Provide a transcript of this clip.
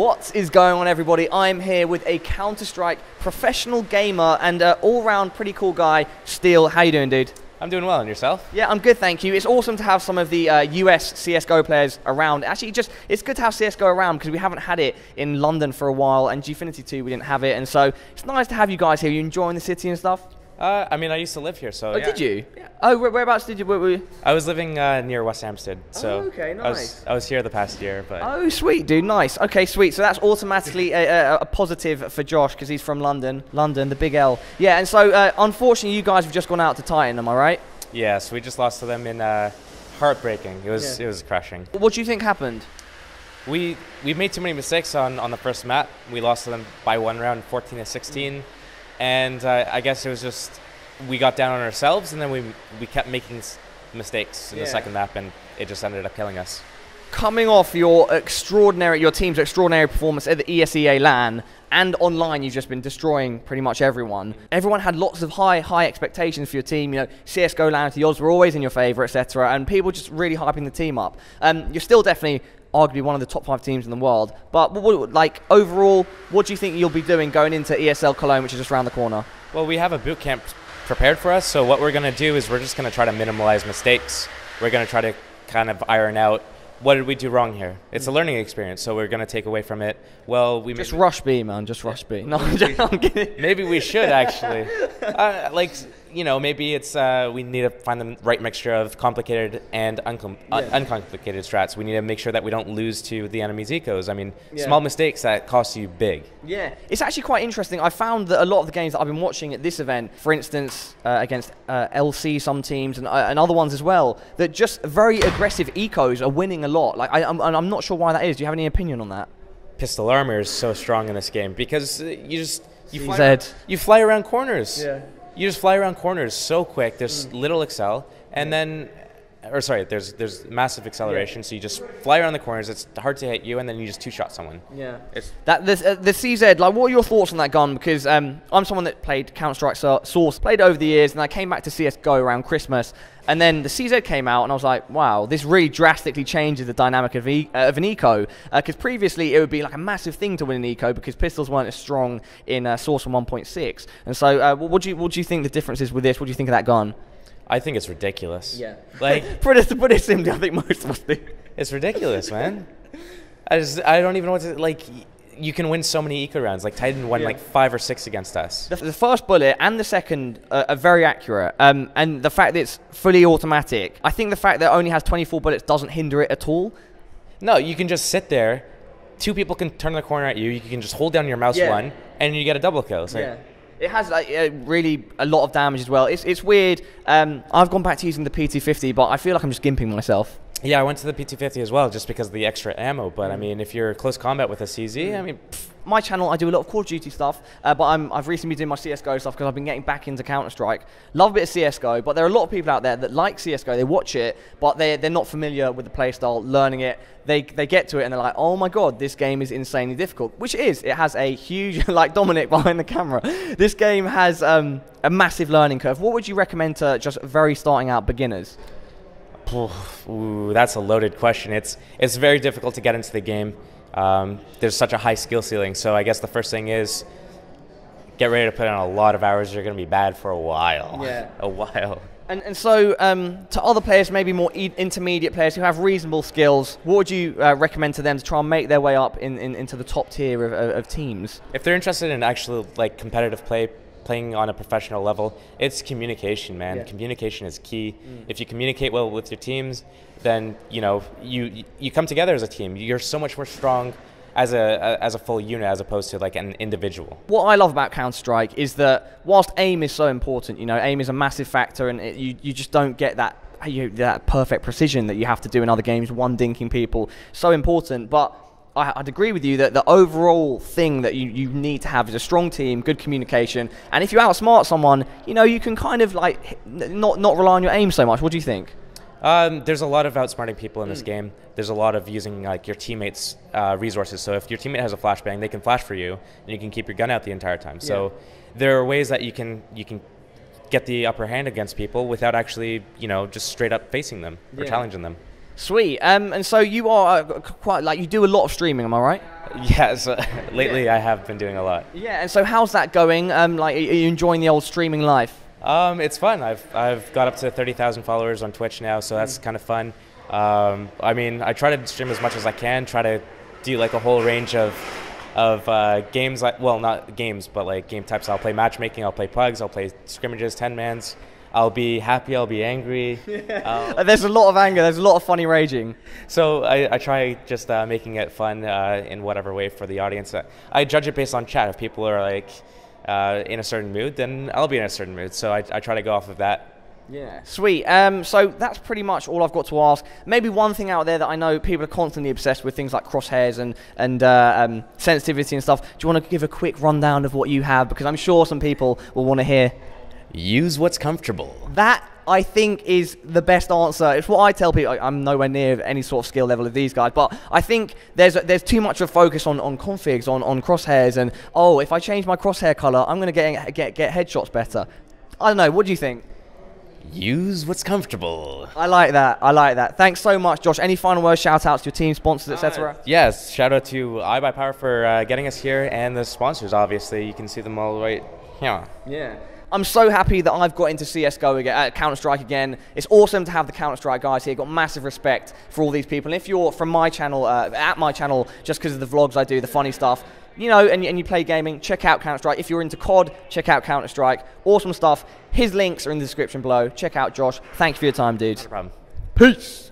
What is going on, everybody? I'm here with a Counter-Strike professional gamer and all-round pretty cool guy, Steel. How you doing, dude? I'm doing well, and yourself? Yeah, I'm good, thank you. It's awesome to have some of the US CSGO players around. Actually, it's good to have CSGO around because we haven't had it in London for a while, and Gfinity too, we didn't have it, and so it's nice to have you guys here. You enjoying the city and stuff? I mean, I used to live here, so Oh, yeah. did you? Yeah. Oh, whereabouts did you? Where were you? I was living near West Hampstead, so okay, nice. I was here the past year, but Oh, sweet, dude, nice. Okay, sweet. So that's automatically a positive for Josh because he's from London. London, the big L. Yeah, and so unfortunately, you guys have just gone out to Titan, am I right? yeah, so we just lost to them in heartbreaking. It was crushing. What do you think happened? We made too many mistakes on the first map. We lost to them by one round, 14-16, and I guess it was just we got down on ourselves, and then we kept making mistakes in the second map, and it just ended up killing us. Coming off your team's extraordinary performance at the ESEA LAN and online, you've just been destroying pretty much everyone. Everyone had lots of high expectations for your team. You know, CS:GO LAN, the odds were always in your favor, etc. And people just really hyping the team up. You're still definitely arguably one of the top 5 teams in the world. But like overall, what do you think you'll be doing going into ESL Cologne, which is just around the corner? Well, we have a boot camp prepared for us, so what we're going to do is we're just going to try to minimize mistakes. We're going to try to kind of iron out what did we do wrong here. It's a learning experience, so we're going to take away from it. Well, we just rush B, man. Just rush B. No, I'm kidding. Maybe we should actually. Like, you know, maybe it's we need to find the right mixture of complicated and uncomplicated strats. We need to make sure that we don't lose to the enemy's ecos. I mean, small mistakes that cost you big. Yeah, it's actually quite interesting. I found that a lot of the games that I've been watching at this event, for instance, against LC, some teams, and other ones as well, that just very aggressive ecos are winning a lot. Like, I'm not sure why that is. Do you have any opinion on that? Pistol armor is so strong in this game because you fly around corners. Yeah. You just fly around corners so quick. There's little accel, and then, or sorry, there's massive acceleration. So you just fly around the corners. It's hard to hit you, and then you just two-shot someone. Yeah. The CZ. Like, what are your thoughts on that gun? Because I'm someone that played Counter-Strike Source, played over the years, and I came back to CS:GO around Christmas, and then the CZ came out, and I was like, wow, this really drastically changes the dynamic of an eco. Because previously it would be like a massive thing to win an eco because pistols weren't as strong in Source 1.6. And so, what do you think the difference is with this? What do you think of that gun? I think it's ridiculous. Yeah. Like, put it simply, I think most of us do. It's ridiculous, man. I don't even know what to, like. You can win so many eco rounds. Like Titan won like 5 or 6 against us. The first bullet and the second are very accurate. And the fact that it's fully automatic, I think the fact that it only has 24 bullets doesn't hinder it at all. No, you can just sit there. 2 people can turn the corner at you. You can just hold down your mouse one, and you get a double kill. So yeah. It has like really a lot of damage as well. It's weird. I've gone back to using the P250, but I feel like I'm just gimping myself. Yeah, I went to the P250 as well, just because of the extra ammo. But I mean, if you're close combat with a CZ, I mean, my channel, I do a lot of Call of Duty stuff, but I've recently been doing my CS:GO stuff because I've been getting back into Counter-Strike. Love a bit of CS:GO, but there are a lot of people out there that like CS:GO. They watch it, but they're not familiar with the playstyle, learning it. They get to it and they're like, oh my god, this game is insanely difficult, which it is. It has a huge, like Dominic behind the camera. This game has a massive learning curve. What would you recommend to just very starting out beginners? Ooh, that's a loaded question. It's very difficult to get into the game. There's such a high skill ceiling. So I guess the first thing is get ready to put in a lot of hours. You're going to be bad for a while. Yeah. A while. And so to other players, maybe more intermediate players who have reasonable skills, what would you recommend to them to try and make their way up into the top tier of teams? If they're interested in actual like competitive playing on a professional level, it's communication, man. Yeah. Communication is key. If you communicate well with your teams, then you know you come together as a team. You're so much more strong as a full unit as opposed to like an individual. What I love about Counter-Strike is that whilst aim is so important, you know, aim is a massive factor, and you just don't get that that perfect precision that you have to do in other games. One dinking people, so important, but I'd agree with you that the overall thing that you need to have is a strong team, good communication, and if you outsmart someone, you know, you can kind of like not rely on your aim so much. What do you think? There's a lot of outsmarting people in this game. There's a lot of using like your teammates' resources. So if your teammate has a flashbang, they can flash for you, and you can keep your gun out the entire time. So there are ways that you can get the upper hand against people without actually, you know, just straight up facing them or challenging them. Sweet. And so you are quite like, you do a lot of streaming, am I right? Yes, lately I have been doing a lot. Yeah. And so how's that going? Like, are you enjoying the old streaming life? It's fun. I've got up to 30,000 followers on Twitch now, so that's kind of fun. I mean, I try to stream as much as I can. Try to do like a whole range of games, like, well, not games, but like game types. I'll play matchmaking. I'll play pugs. I'll play scrimmages, 10-mans. I'll be happy, I'll be angry. There's a lot of anger, there's a lot of funny raging. So I try just making it fun in whatever way for the audience. I judge it based on chat. If people are like in a certain mood, then I'll be in a certain mood. So I try to go off of that. Yeah. Sweet. So that's pretty much all I've got to ask. Maybe one thing out there that I know people are constantly obsessed with, things like crosshairs and sensitivity and stuff. Do you want to give a quick rundown of what you have? Because I'm sure some people will want to hear. Use what's comfortable. That, I think, is the best answer. It's what I tell people. I'm nowhere near any sort of skill level of these guys, but I think there's too much of a focus on configs, on crosshairs, and oh, if I change my crosshair color, I'm going to get headshots better. I don't know. What do you think? Use what's comfortable. I like that. I like that. Thanks so much, Josh. Any final words, shout outs to your team, sponsors, etc.? Yes, shout out to iBUYPOWER for getting us here, and the sponsors, obviously. You can see them all right here. Yeah. I'm so happy that I've got into CSGO again, Counter-Strike again. It's awesome to have the Counter-Strike guys here. Got massive respect for all these people. And if you're from my channel, at my channel, just because of the vlogs I do, the funny stuff, you know, and you play gaming, check out Counter-Strike. If you're into COD, check out Counter-Strike. Awesome stuff. His links are in the description below. Check out Josh. Thank you for your time, dude. No problem. Peace.